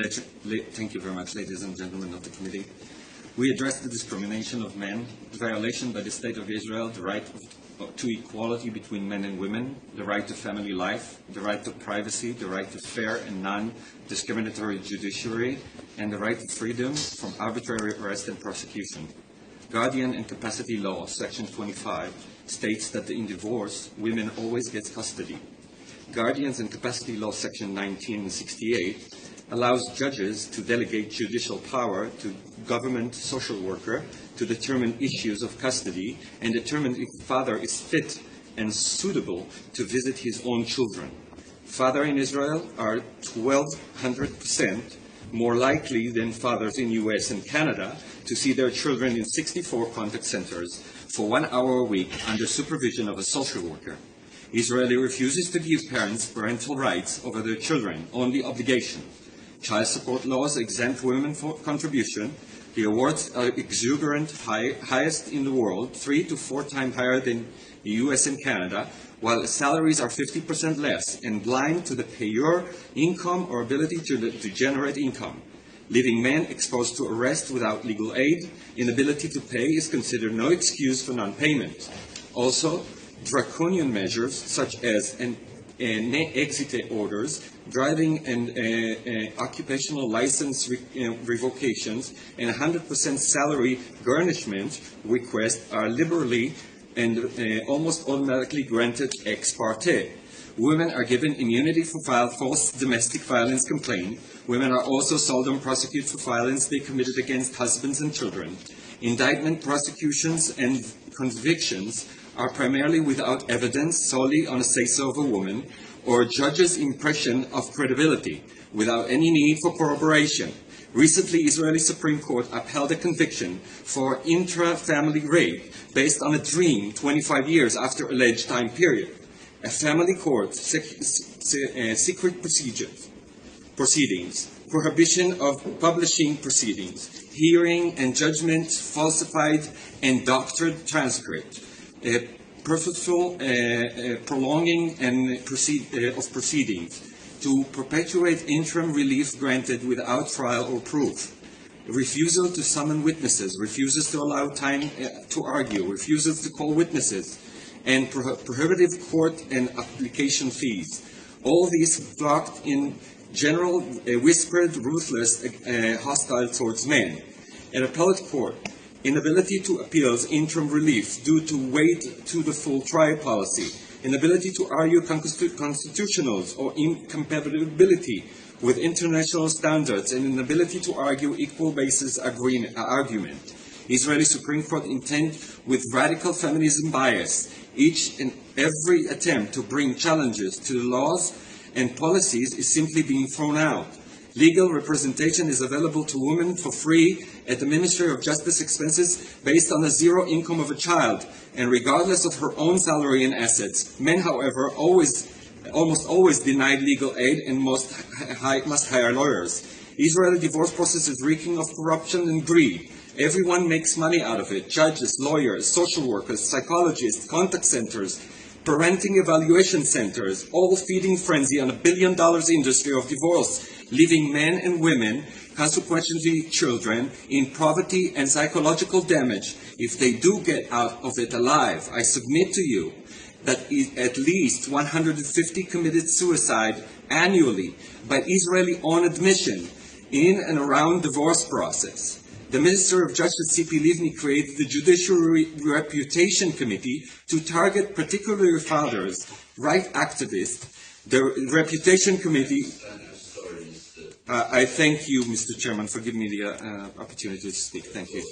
Thank you very much, ladies and gentlemen of the committee. We address the discrimination of men, the violation by the State of Israel, the right to equality between men and women, the right to family life, the right to privacy, the right to fair and non-discriminatory judiciary, and the right to freedom from arbitrary arrest and prosecution. Guardian and Capacity Law, Section 25, states that in divorce, women always get custody. Guardians and Capacity Law, Section 1968, allows judges to delegate judicial power to government social worker to determine issues of custody and determine if father is fit and suitable to visit his own children. Fathers in Israel are 1,200% more likely than fathers in US and Canada to see their children in 64 contact centers for 1 hour a week under supervision of a social worker. Israel refuses to give parents parental rights over their children, only obligation. Child support laws exempt women for contribution. The awards are exuberant, highest in the world, 3 to 4 times higher than the US and Canada, while salaries are 50% less and blind to the payer income or ability to generate income. Leaving men exposed to arrest without legal aid, inability to pay is considered no excuse for non-payment. Also, draconian measures such as exit orders, driving and occupational license revocations, and 100% salary garnishment requests are liberally and almost automatically granted ex parte. Women are given immunity for false domestic violence complaint. Women are also seldom prosecuted for violence they committed against husbands and children. Indictment, prosecutions, and convictions are primarily without evidence, solely on a say-so of a woman, or a judge's impression of credibility, without any need for corroboration. Recently, Israeli Supreme Court upheld a conviction for intra-family rape based on a dream 25 years after alleged time period. A family court, secret proceedings, prohibition of publishing proceedings, hearing and judgment falsified and doctored transcript, purposeful prolonging of proceedings to perpetuate interim relief granted without trial or proof, refusal to summon witnesses, refuses to allow time to argue, refuses to call witnesses, and prohibitive court and application fees. All these blocked in general, whispered, ruthless, hostile towards men. An appellate court, inability to appeals interim relief due to wait to the full trial policy, inability to argue constitutionals or incompatibility with international standards, and inability to argue equal basis argument. Israeli Supreme Court intent with radical feminism bias, each and every attempt to bring challenges to the laws and policies is simply being thrown out. Legal representation is available to women for free at the Ministry of Justice expenses based on the zero income of a child and regardless of her own salary and assets. Men, however, almost always denied legal aid and must hire lawyers. Israeli divorce process is reeking of corruption and greed. Everyone makes money out of it. Judges, lawyers, social workers, psychologists, contact centers, parenting evaluation centers, all feeding frenzy on $1 billion industry of divorce, leaving men and women, consequently children, in poverty and psychological damage if they do get out of it alive. I submit to you that at least 150 committed suicide annually by Israeli own admission in and around divorce process. The Minister of Justice, C.P. Livni, created the Judiciary Reputation Committee to target particularly fathers, right activists. The Reputation Committee... I thank you, Mr. Chairman, for giving me the opportunity to speak. Thank you.